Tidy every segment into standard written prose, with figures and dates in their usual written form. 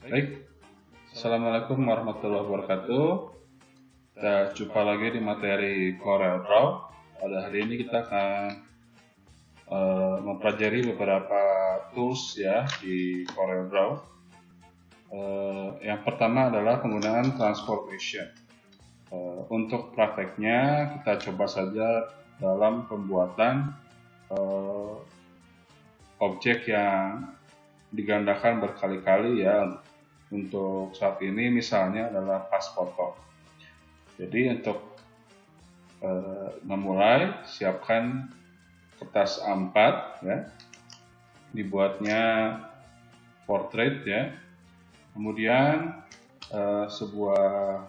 Baik, Assalamualaikum warahmatullahi wabarakatuh. Kita jumpa lagi di materi CorelDRAW. Pada hari ini kita akan mempelajari beberapa tools ya di CorelDRAW. Yang pertama adalah penggunaan transformation. Untuk prakteknya kita coba saja dalam pembuatan objek yang digandakan berkali-kali ya. Untuk saat ini misalnya adalah pas foto. Jadi untuk memulai, siapkan kertas A4 ya, dibuatnya portrait ya. Kemudian sebuah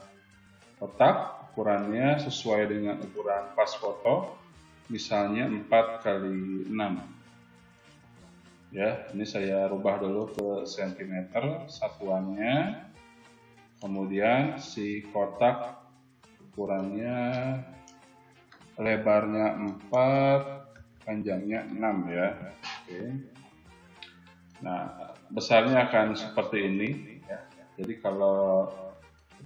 kotak, ukurannya sesuai dengan ukuran pas foto, misalnya 4x6. Ya, ini saya rubah dulu ke sentimeter satuannya. Kemudian si kotak ukurannya lebarnya 4, panjangnya 6 ya. Oke. Nah, besarnya akan seperti ini ya. Jadi kalau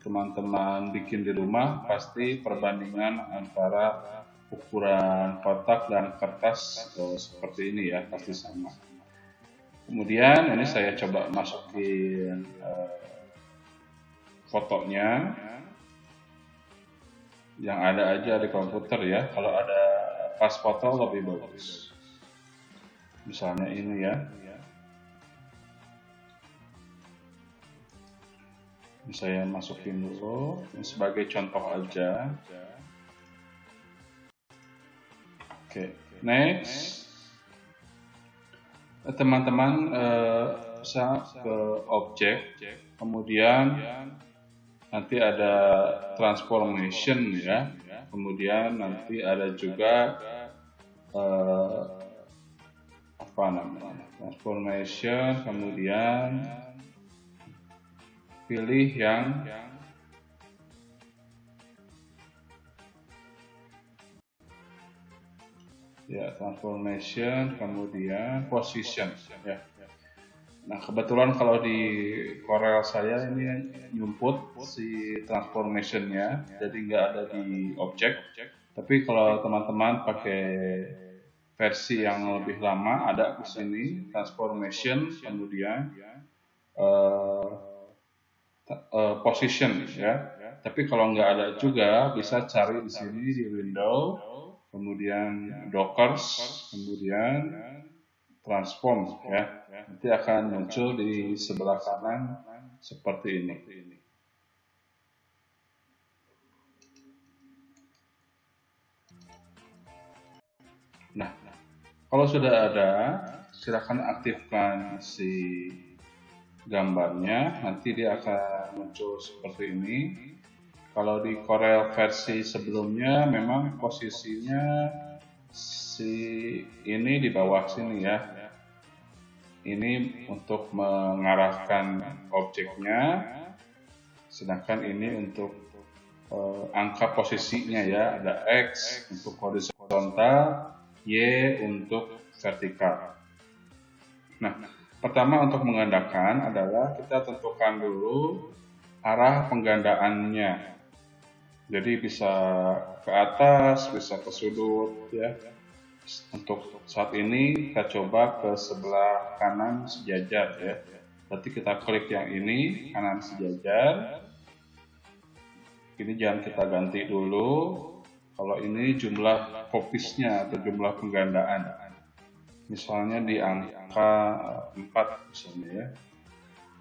teman-teman bikin di rumah, pasti perbandingan antara ukuran kotak dan kertas seperti ini ya, pasti sama. Kemudian ini saya coba masukin fotonya yang ada aja di komputer ya. Kalau ada pas foto lebih bagus. Misalnya ini ya. Ini saya masukin dulu. Ini sebagai contoh aja. Oke, next. Teman-teman bisa ke objek, kemudian nanti ada transformation ya, kemudian nanti ada juga transformation, kemudian pilih yang ya transformation, kemudian position ya. Nah, kebetulan kalau di Corel saya ini nyumput si transformation-nya, jadi nggak ada di objek. Tapi kalau teman-teman pakai versi yang lebih lama, ada di sini transformation, kemudian position ya. Tapi kalau nggak ada juga, bisa cari di sini di window, kemudian dockers, kemudian transform ya. Nanti akan muncul di sebelah kanan seperti ini. Nah, kalau sudah ada, silakan aktifkan si gambarnya, nanti dia akan muncul seperti ini. Kalau di Corel versi sebelumnya memang posisinya si ini di bawah sini ya. Ini untuk mengarahkan objeknya, sedangkan ini untuk angka posisinya ya, ada X untuk horizontal, Y untuk vertikal. Nah, pertama untuk menggandakan adalah kita tentukan dulu arah penggandaannya. Jadi bisa ke atas, bisa ke sudut ya. Untuk saat ini kita coba ke sebelah kanan sejajar ya. Berarti kita klik yang ini, kanan sejajar. Ini jangan kita ganti dulu. Kalau ini jumlah copies-nya atau jumlah penggandaan. Misalnya di angka 4 misalnya ya.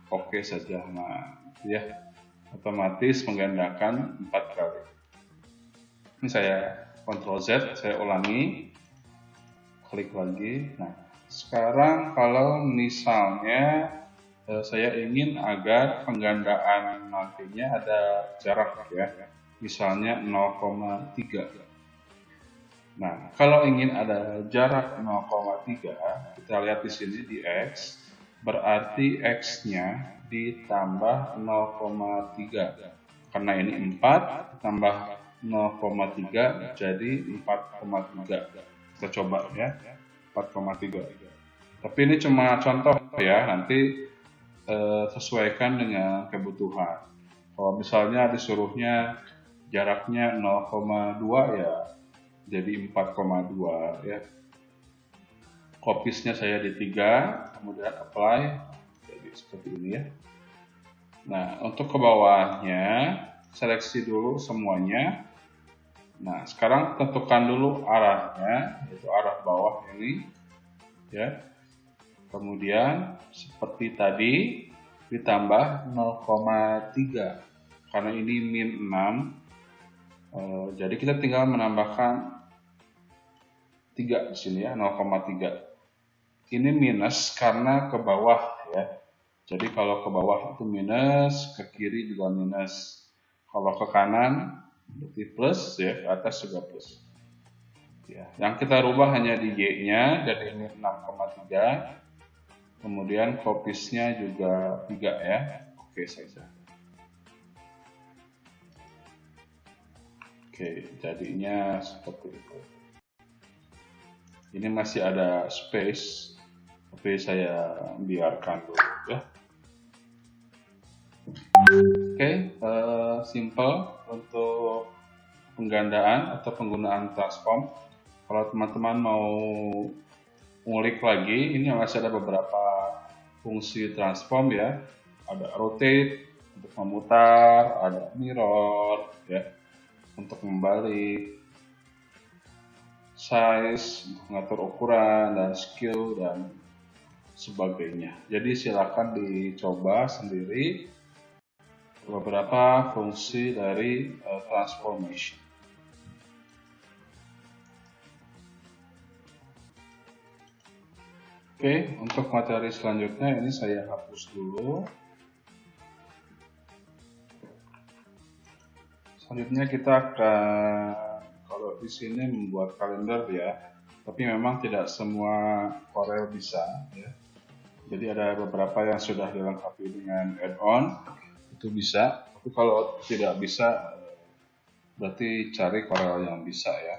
Oke saja. Nah, ya otomatis menggandakan 4 kali. Ini saya Ctrl Z, saya ulangi. Klik lagi. Nah, sekarang kalau misalnya saya ingin agar penggandaan nantinya ada jarak ya, misalnya 0,3. Nah, kalau ingin ada jarak 0,3, kita lihat di sini di X, berarti X-nya ditambah 0,3. Karena ini 4, tambah 0,3 jadi 4,3. Kita coba ya, 4,3. Tapi ini cuma contoh ya, nanti sesuaikan dengan kebutuhan. Kalau misalnya disuruhnya jaraknya 0,2 ya jadi 4,2 ya. Copiesnya saya di 3, kemudian apply, jadi seperti ini ya. Nah, untuk ke bawahnya, seleksi dulu semuanya. Nah, sekarang tentukan dulu arahnya, yaitu arah bawah ini, ya. Kemudian, seperti tadi, ditambah 0,3, karena ini min 6, jadi kita tinggal menambahkan 3 di sini ya, 0,3. Ini minus karena ke bawah ya. Jadi kalau ke bawah itu minus, ke kiri juga minus. Kalau ke kanan berarti plus ya, ke atas juga plus. Ya, yang kita rubah hanya di Y-nya, jadi ini 6,3. Kemudian copiesnya juga 3 ya. Oke saja. Oke, jadinya seperti itu. Ini masih ada space, tapi saya biarkan dulu ya. Oke, simple untuk penggandaan atau penggunaan transform. Kalau teman-teman mau ngulik lagi, ini masih ada beberapa fungsi transform ya. Ada rotate untuk memutar, ada mirror ya untuk membalik, size untuk mengatur ukuran dan scale dan sebagainya. Jadi silakan dicoba sendiri beberapa fungsi dari transformation. Oke, untuk materi selanjutnya ini saya hapus dulu. Selanjutnya kita akan, kalau di sini membuat kalender ya, tapi memang tidak semua Corel bisa ya. Jadi ada beberapa yang sudah dilengkapi dengan add-on, itu bisa. Tapi kalau tidak bisa, berarti cari Corel yang bisa ya.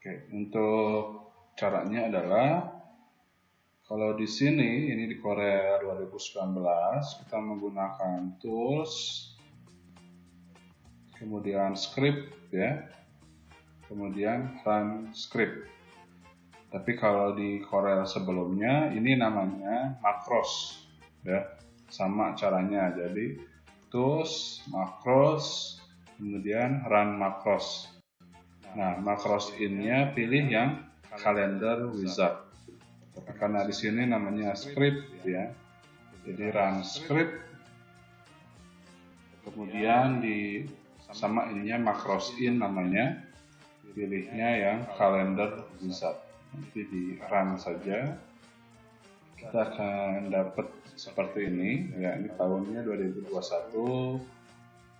Oke, untuk caranya adalah kalau di sini ini di Corel 2019 kita menggunakan tools, kemudian script ya, kemudian run script. Tapi kalau di Corel sebelumnya ini namanya macros ya, sama caranya. Jadi tools, macros, kemudian run macros. Nah, macros in-nya pilih yang calendar wizard. Tapi karena di sini namanya script ya, jadi run script. Kemudian di sama ininya macros in namanya, pilihnya yang calendar wizard. Nanti di run saja, kita akan dapat seperti ini ya. Ini tahunnya 2021.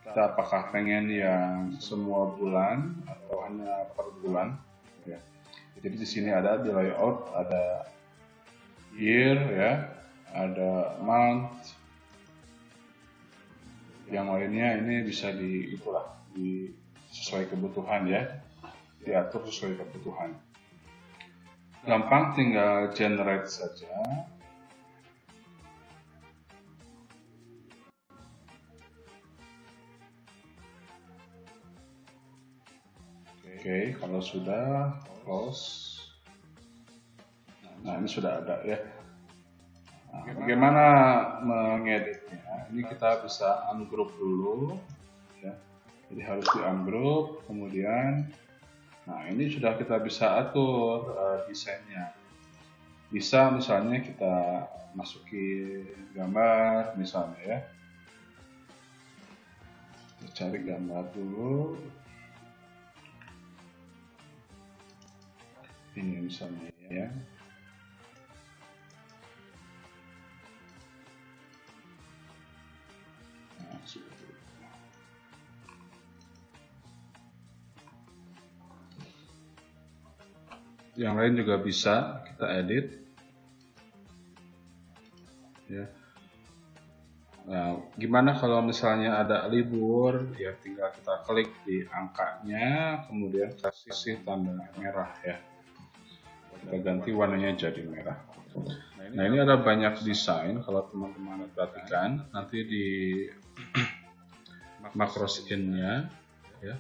Kita apakah pengen yang semua bulan atau hanya per bulan ya. Jadi di sini ada di layout, ada year ya, ada month, yang lainnya ini bisa sesuai kebutuhan ya, diatur sesuai kebutuhan. Gampang, tinggal generate saja. Oke, kalau sudah close. Nah, ini sudah ada ya. Nah, bagaimana mengeditnya? Ini kita bisa ungroup dulu ya. Jadi harus di ungroup, kemudian nah ini sudah kita bisa atur desainnya. Bisa misalnya kita masukin gambar misalnya ya. Kita cari gambar dulu. Ini misalnya ya. Nah, seperti itu. Yang lain juga bisa kita edit ya. Nah, gimana kalau misalnya ada libur ya, tinggal kita klik di angkanya kemudian kasih tanda merah ya. kita ganti warnanya jadi merah. Nah, ini ada banyak desain kalau teman-teman perhatikan nanti di macros in-nya ya.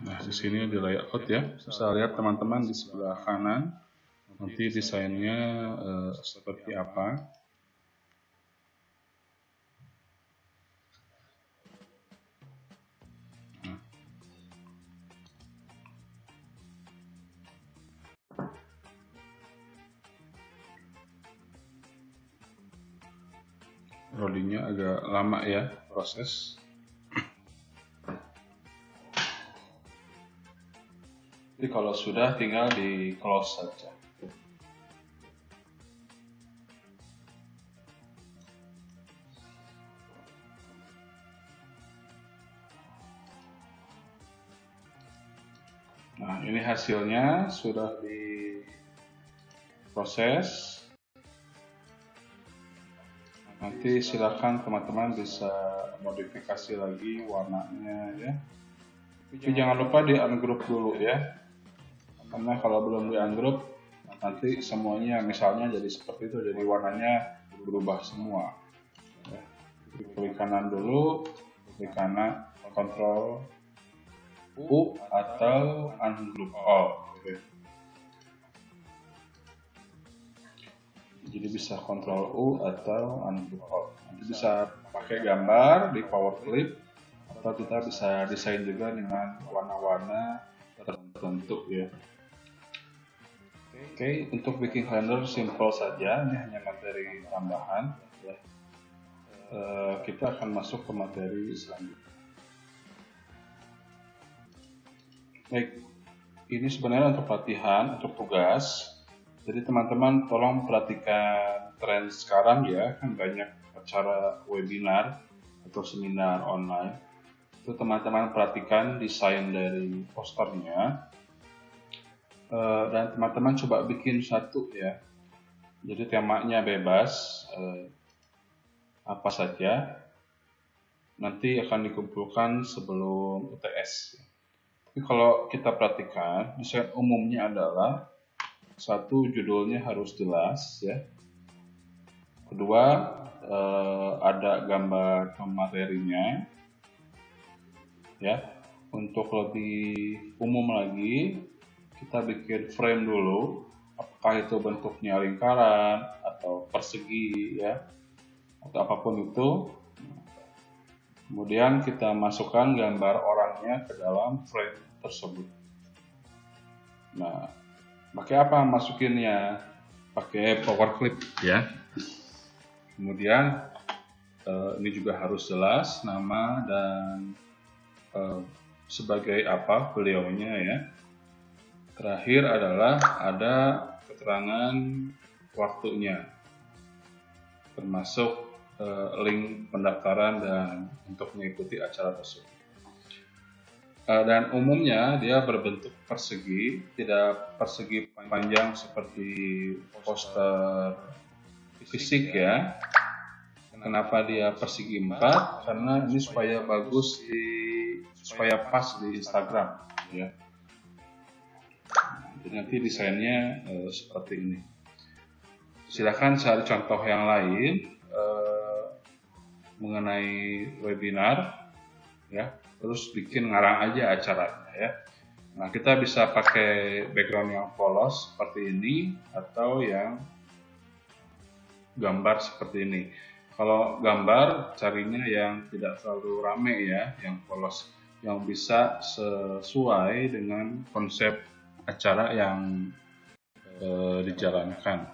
Nah, di sini di layout ya, bisa lihat teman-teman di sebelah kanan nanti desainnya seperti apa. Loadingnya agak lama ya proses. Jadi kalau sudah tinggal di close saja. Nah, ini hasilnya sudah diproses. Nanti silakan teman-teman bisa modifikasi lagi warnanya ya. Tapi jangan lupa di ungroup dulu ya. Karena kalau belum di ungroup nanti semuanya misalnya jadi seperti itu, jadi warnanya berubah semua. Ya. Klik kanan dulu, klik kanan, Ctrl U atau ungroup all. Oke. Jadi bisa Ctrl U atau ungroup all. Nanti bisa pakai gambar di Power Clip atau kita bisa desain juga dengan warna-warna tertentu ya. Oke, untuk bikin kalender simple saja, ini hanya materi tambahan ya. Kita akan masuk ke materi selanjutnya. Baik, ini sebenarnya untuk latihan, untuk tugas. Jadi teman-teman tolong perhatikan tren sekarang ya, kan banyak acara webinar atau seminar online. Itu teman-teman perhatikan desain dari posternya. Dan teman-teman coba bikin satu ya. Jadi temanya bebas, apa saja. Nanti akan dikumpulkan sebelum UTS. Tapi kalau kita perhatikan, desain umumnya adalah satu, judulnya harus jelas ya. Kedua, ada gambar materinya ya. Untuk lebih umum lagi, kita bikin frame dulu, apakah itu bentuknya lingkaran atau persegi ya, atau apapun itu. Kemudian kita masukkan gambar orangnya ke dalam frame tersebut. Nah, pakai apa masukinnya? Pakai Power Clip ya. Kemudian ini juga harus jelas nama dan sebagai apa beliaunya ya. Terakhir adalah ada keterangan waktunya, termasuk link pendaftaran dan untuk mengikuti acara tersebut. Dan umumnya dia berbentuk persegi, tidak persegi panjang seperti poster fisik ya. Kenapa dia persegi 4? Karena ini supaya bagus supaya pas di Instagram ya. Jadi nanti desainnya seperti ini. Silakan cari contoh yang lain mengenai webinar ya. Terus bikin ngarang aja acaranya ya. Nah, kita bisa pakai background yang polos seperti ini atau yang gambar seperti ini. Kalau gambar carinya yang tidak terlalu rame ya, yang polos, yang bisa sesuai dengan konsep acara yang dijalankan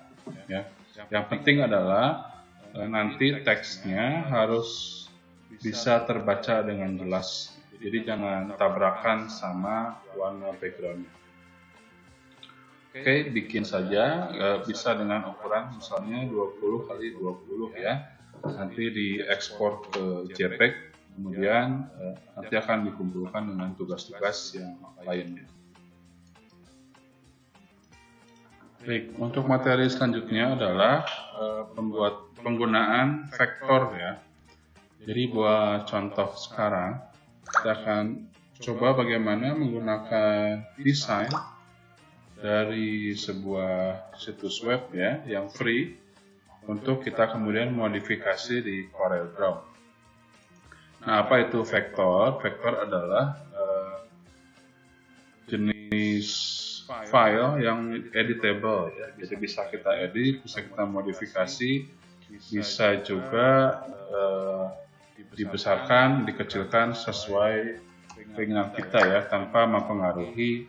ya. Yang penting adalah nanti teksnya harus bisa terbaca dengan jelas. Jadi jangan tabrakan sama warna backgroundnya. Oke, bikin saja, bisa dengan ukuran misalnya 20 kali 20 ya. Nanti diekspor ke JPEG, kemudian nanti akan dikumpulkan dengan tugas-tugas yang lainnya. Baik, untuk materi selanjutnya adalah penggunaan vektor ya. Jadi buat contoh sekarang, kita akan coba bagaimana menggunakan desain dari sebuah situs web ya yang free untuk kita kemudian modifikasi di CorelDRAW. Nah, apa itu vektor? Vektor adalah jenis file yang editable ya. Jadi bisa kita edit, bisa kita modifikasi, bisa juga dibesarkan, dikecilkan sesuai keinginan kita ya, tanpa mempengaruhi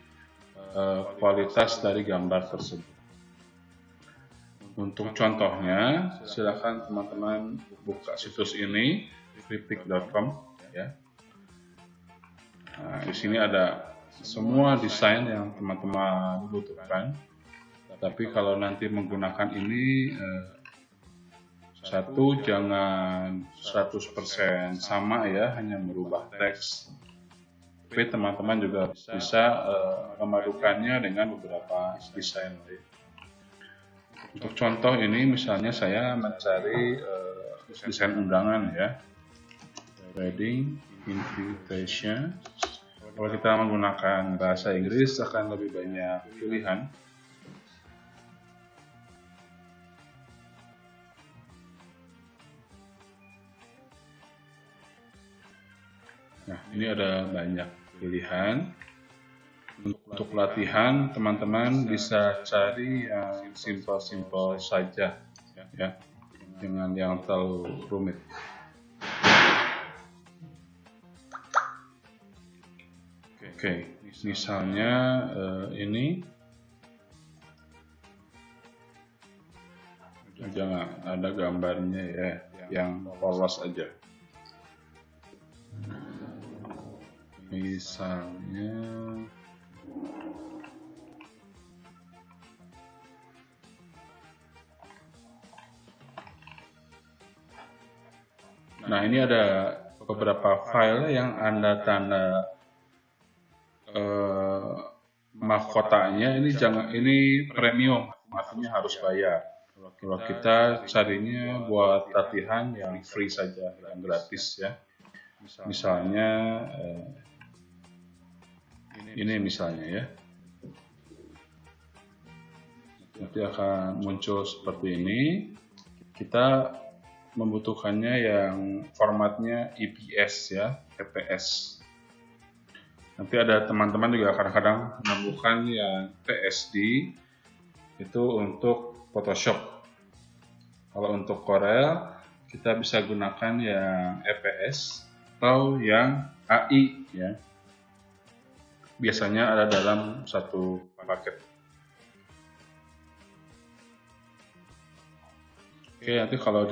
kualitas dari gambar tersebut. Untuk contohnya, silakan teman-teman buka situs ini, freepik.com ya. Nah, di sini ada semua desain yang teman-teman butuhkan. Tapi kalau nanti menggunakan ini, satu jangan 100% sama ya, hanya merubah teks. Tapi teman-teman juga bisa memadukannya dengan beberapa desain lain. Untuk contoh ini misalnya saya mencari desain undangan ya, wedding invitation. Kalau kita menggunakan bahasa Inggris akan lebih banyak pilihan. Nah, ini ada banyak pilihan. Untuk latihan, teman-teman bisa cari yang simpel-simpel saja, ya, jangan yang terlalu rumit. Oke, misalnya ini, jangan ada gambarnya ya, yang polos aja. Misalnya nah, ini ada beberapa file yang Anda tanda mahkotanya ini premium, artinya harus bayar. Kalau kita carinya buat latihan yang free saja, yang gratis ya. Misalnya ini misalnya ya. Nanti akan muncul seperti ini. Kita membutuhkannya yang formatnya EPS ya, EPS. Nanti ada teman-teman juga kadang-kadang menemukan yang PSD itu untuk Photoshop. Kalau untuk Corel kita bisa gunakan yang EPS atau yang AI ya. Biasanya ada dalam satu paket. Oke, nanti kalau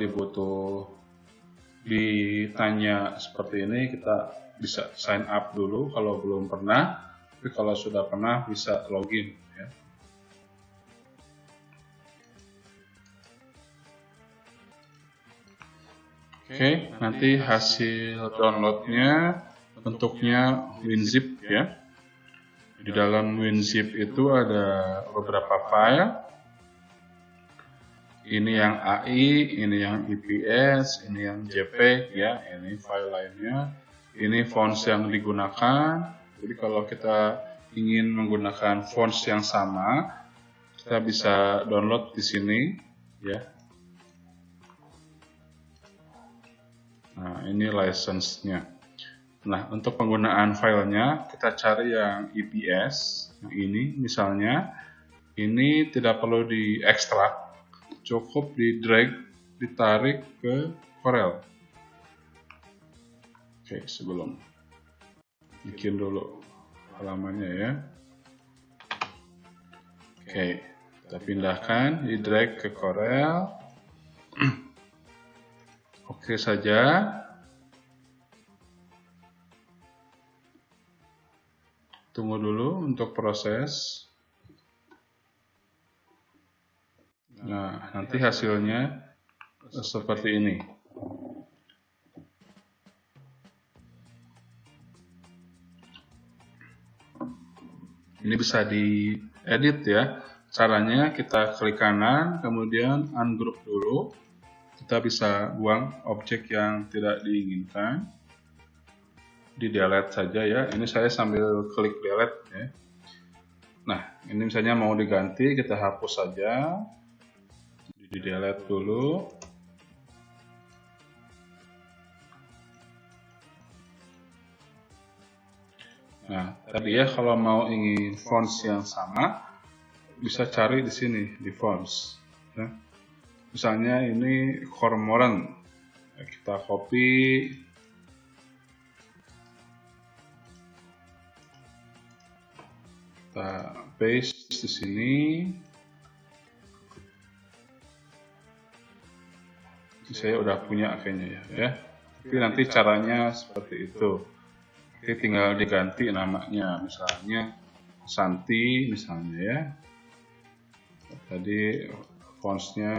ditanya seperti ini, kita bisa sign up dulu kalau belum pernah, tapi kalau sudah pernah bisa login ya. Oke, nanti hasil downloadnya bentuknya WinZip ya. Di dalam WinZip itu ada beberapa file. Ini yang AI, ini yang EPS, ini yang JPEG ya, ini file lainnya. Ini fonts yang digunakan. Jadi kalau kita ingin menggunakan fonts yang sama, kita bisa download di sini ya. Nah, ini license-nya. Nah, untuk penggunaan filenya, kita cari yang EPS, yang ini misalnya. Ini tidak perlu diekstrak, cukup di drag, ditarik ke Corel. Oke, sebelum bikin dulu halamannya ya. Oke, kita pindahkan, di drag ke Corel. Oke saja. Tunggu dulu untuk proses. Nah, nanti hasilnya seperti ini. Ini bisa diedit ya. Caranya kita klik kanan, kemudian ungroup dulu. kita bisa buang objek yang tidak diinginkan, di delete saja ya. Ini saya sambil klik delete ya. Nah, ini misalnya mau diganti, kita hapus saja, di delete dulu. Nah, tadi ya kalau mau ingin fonts yang sama, bisa cari di sini di fonts. Ya. Misalnya ini Cormoran, kita copy, kita paste di sini. Saya udah punya kayaknya ya. Tapi nanti caranya seperti itu. Oke, tinggal diganti namanya, misalnya Santi misalnya ya. Tadi fontsnya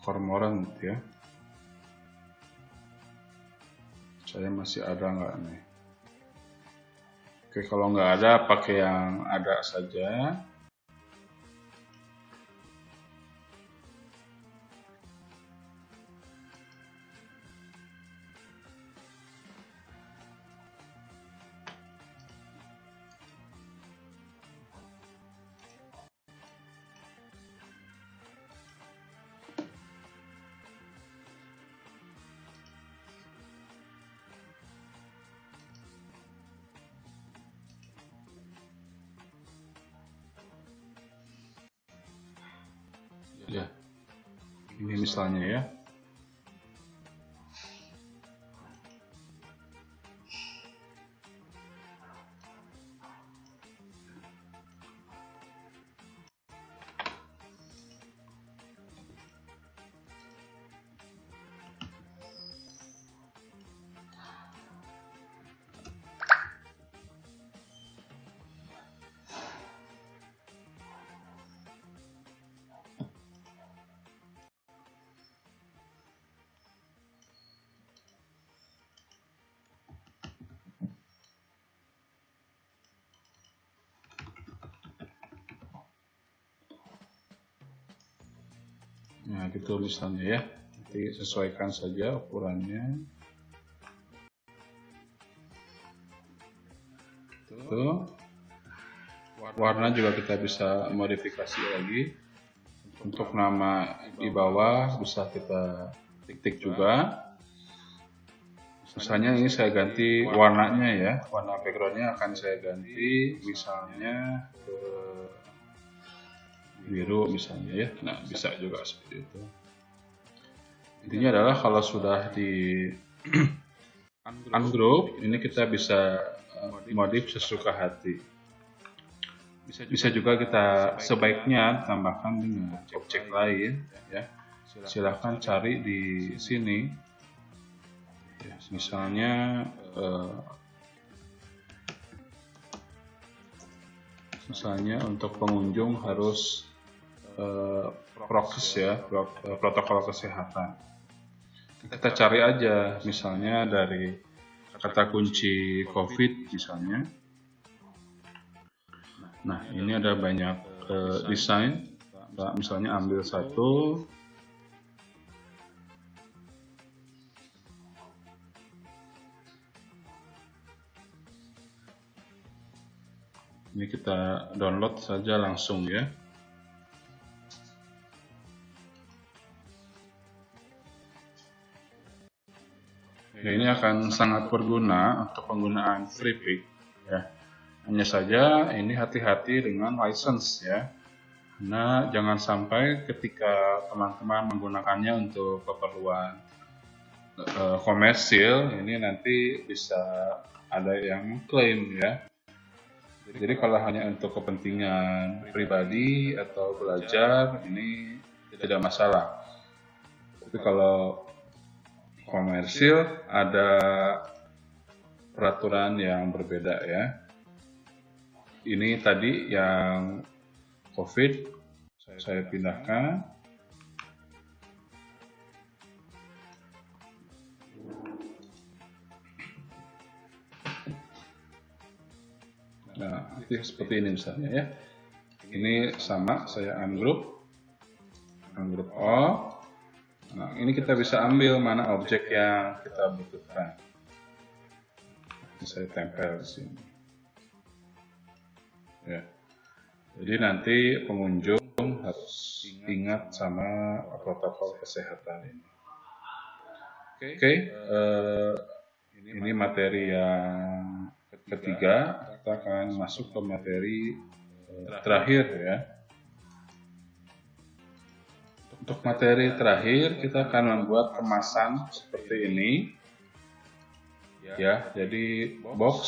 Cormoran gitu ya. Saya masih ada nggak nih? Oke, kalau nggak ada, pakai yang ada saja. Ya, ini misalnya ya. Nah, gitu misalnya ya. Nanti sesuaikan saja ukurannya. Tuh. Warna juga kita bisa modifikasi lagi. Untuk nama di bawah bisa kita tik juga. Misalnya ini saya ganti warnanya ya. Warna backgroundnya akan saya ganti misalnya ke biru misalnya ya. Nah, bisa juga seperti itu. Intinya adalah kalau sudah di ungroup, ini kita bisa modif sesuka hati. Bisa juga kita sebaiknya tambahkan dengan objek lain ya. Silahkan cari di sini. Ya, misalnya untuk pengunjung harus prokes ya, protokol kesehatan. Kita cari aja misalnya dari kata kunci COVID misalnya. Nah, ini ada banyak desain. Misalnya ambil satu. Ini kita download saja langsung ya. Ya, ini akan sangat berguna untuk penggunaan FreePik ya. Hanya saja ini hati-hati dengan license ya. Karena jangan sampai ketika teman-teman menggunakannya untuk keperluan komersil, ini nanti bisa ada yang klaim ya. Jadi kalau hanya untuk kepentingan pribadi atau belajar, ini tidak masalah. Tapi kalau komersil ada peraturan yang berbeda ya. Ini tadi yang COVID saya pindahkan. Nah, aktif seperti ini misalnya ya. Ini sama, saya ungroup all. Nah, ini kita bisa ambil mana objek yang kita butuhkan. Ini saya tempel di sini. Ya. Jadi nanti pengunjung harus ingat sama protokol kesehatan ini. Oke, ini materi yang ketiga. Kita akan masuk ke materi terakhir ya. Untuk materi terakhir kita akan membuat kemasan seperti ini. Ya, jadi box.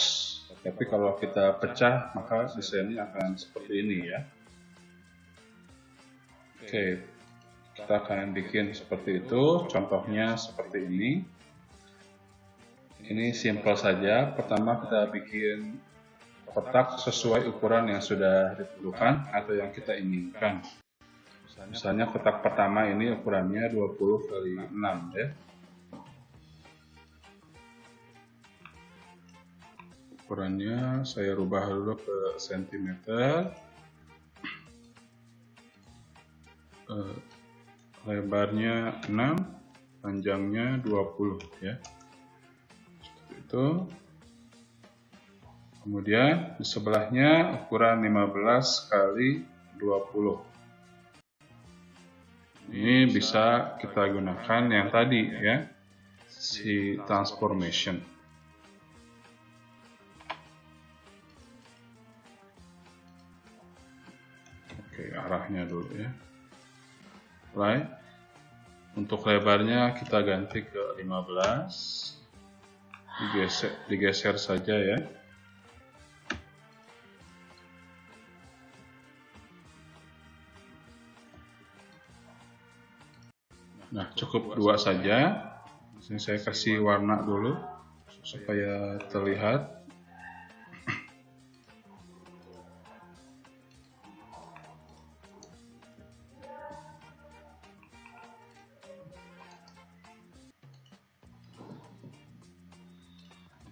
Tapi kalau kita pecah maka desainnya akan seperti ini ya. Oke, kita akan bikin seperti itu. Contohnya seperti ini. Ini simple saja. Pertama kita bikin kotak sesuai ukuran yang sudah ditentukan atau yang kita inginkan. Misalnya kotak pertama ini ukurannya 20 kali 6 ya. Ukurannya saya rubah dulu ke sentimeter. Lebarnya 6, panjangnya 20 ya. Seperti itu. Kemudian di sebelahnya ukuran 15 kali 20. Ini bisa kita gunakan yang tadi ya, si transformation. Oke, arahnya dulu ya. Right. Untuk lebarnya kita ganti ke 15. Digeser saja ya. Nah, cukup 2 saja. Ini saya kasih warna dulu supaya terlihat.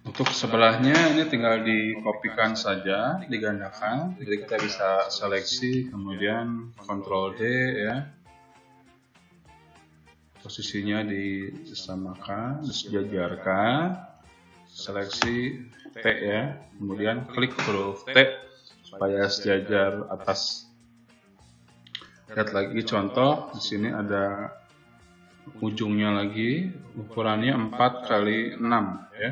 Untuk sebelahnya ini tinggal dikopikan saja, digandakan. Jadi kita bisa seleksi, kemudian Ctrl D ya. Posisinya disamakan, disejajarkan, seleksi T ya, kemudian klik huruf T supaya sejajar atas. Lihat lagi contoh, di sini ada ujungnya lagi, ukurannya 4 kali 6 ya.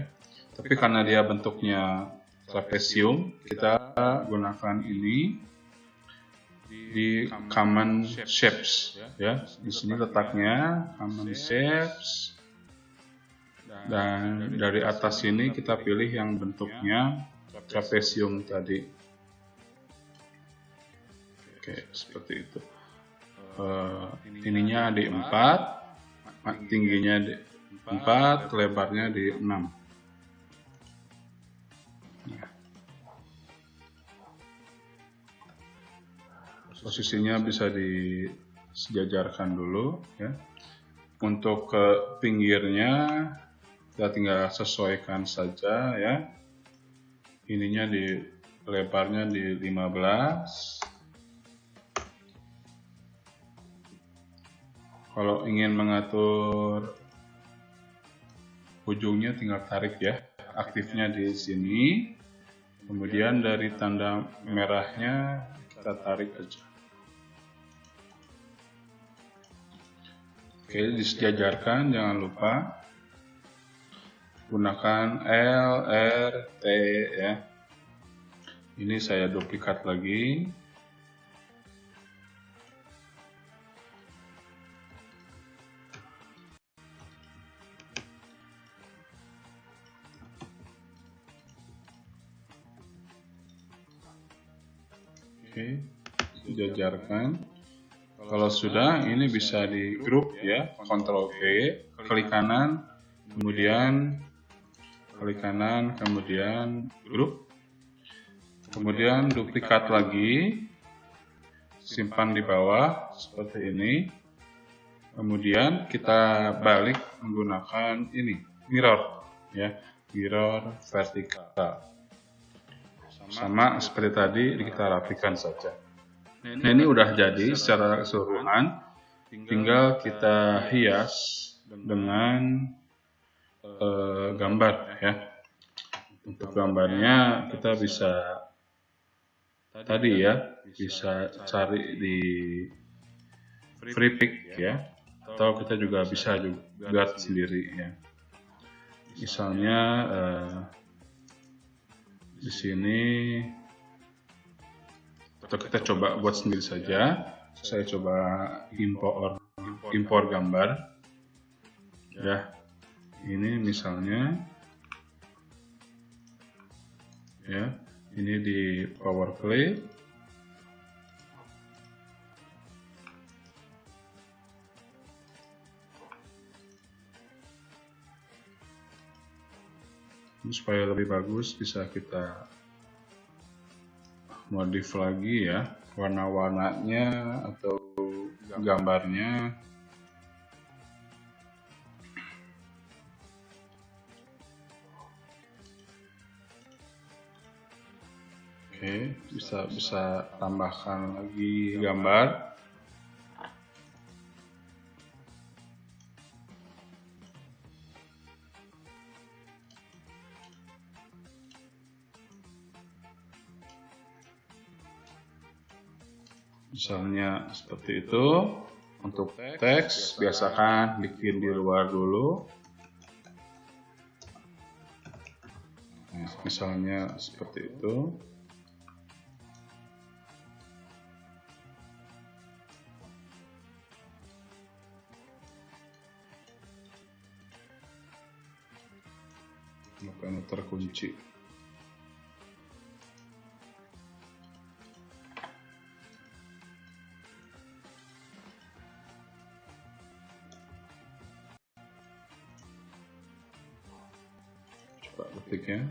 Tapi karena dia bentuknya trapesium, kita gunakan ini di common shapes ya. Di sini letaknya common shapes, dan dari atas ini kita pilih yang bentuknya trapesium tadi. Oke, seperti itu. Ininya di 4, tingginya di 4, lebarnya di 6. Posisinya bisa disejajarkan dulu ya. Untuk ke pinggirnya kita tinggal sesuaikan saja ya. Ininya di lebarnya di 15. Kalau ingin mengatur ujungnya tinggal tarik ya. Aktifnya di sini. Kemudian dari tanda merahnya kita tarik aja. Oke, disejajarkan, jangan lupa gunakan L, R, T ya. Ini saya duplikat lagi. Oke, disejajarkan. Kalau sudah, ini bisa di grup ya, Ctrl V, klik kanan, kemudian klik kanan, kemudian grup, kemudian duplikat lagi, simpan di bawah seperti ini, kemudian kita balik menggunakan ini, mirror ya, mirror vertikal. sama seperti tadi kita rapikan saja. Nah, ini udah jadi secara keseluruhan, tinggal kita hias dengan gambar ya. Untuk gambarnya kita bisa tadi ya, bisa cari di FreePic ya, atau kita juga bisa buat sendiri ya. Misalnya di sini atau kita coba buat sendiri saja. Saya coba impor gambar ya. Ini misalnya ya, ini di PowerPlay. Supaya lebih bagus bisa kita modif lagi ya, warna-warnanya atau gambarnya. Oke, bisa tambahkan lagi gambar. Misalnya seperti itu. Untuk teks, biasakan bikin di luar dulu. Nah, misalnya seperti itu. Makanya terkunci. Coba ketik ya.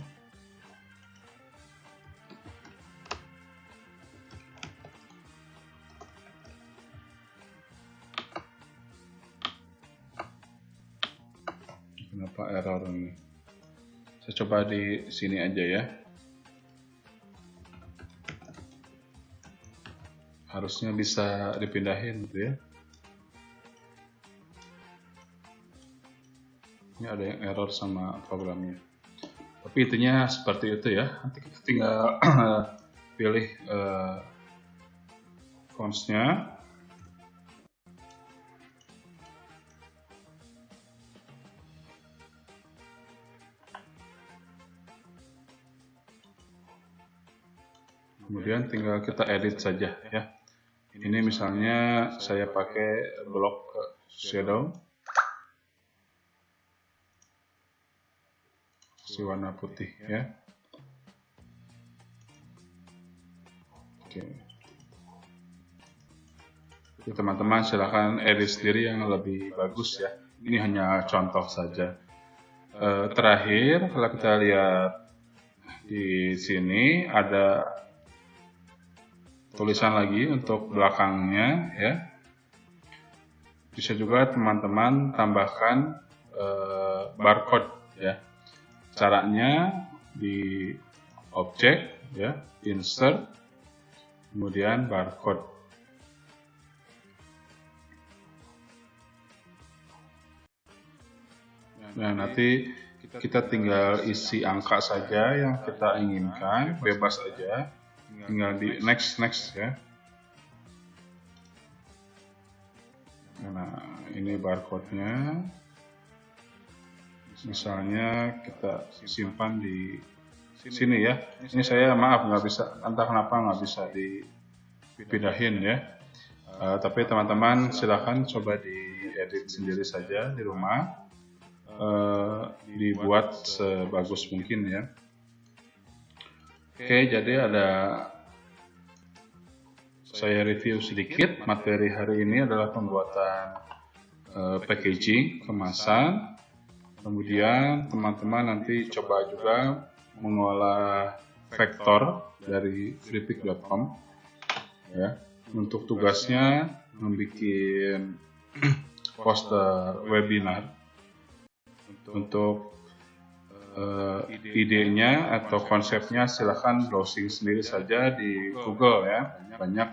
Kenapa error ini? Saya coba di sini aja ya. Harusnya bisa dipindahin gitu ya. Ini ada yang error sama programnya. Tapi intinya seperti itu ya. Nanti kita tinggal pilih fontsnya. Kemudian tinggal kita edit saja ya. Ini misalnya saya pakai blok shadow, si warna putih ya. Oke. Teman-teman silahkan edit sendiri yang lebih bagus ya. Ini hanya contoh saja. Terakhir kalau kita lihat di sini ada tulisan lagi untuk belakangnya ya. Bisa juga teman-teman tambahkan barcode ya. Caranya di objek ya, insert, kemudian barcode. Nah, nanti kita tinggal isi angka saja yang kita inginkan, bebas aja. Tinggal di next ya. Nah, ini barcode-nya. Misalnya kita simpan di sini ya. Ini saya maaf nggak bisa, entah kenapa nggak bisa dipindahin ya. Tapi teman-teman silahkan coba diedit sendiri saja di rumah. Dibuat sebagus mungkin ya. Oke, jadi saya review sedikit. Materi hari ini adalah pembuatan packaging, kemasan. Kemudian teman-teman nanti coba juga mengolah vektor dari freepik.com ya. Untuk tugasnya membuat poster webinar untuk idenya atau konsepnya silahkan browsing sendiri saja di Google ya, banyak.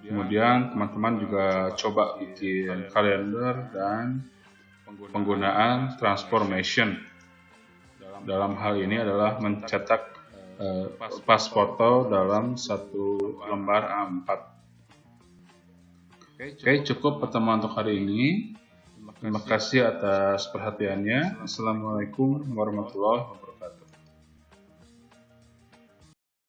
Kemudian teman-teman juga coba bikin kalender dan penggunaan transformation. Dalam hal ini adalah mencetak pas foto dalam satu lembar A4. Oke, cukup pertemuan untuk hari ini. Terima kasih atas perhatiannya. Assalamualaikum warahmatullahi wabarakatuh.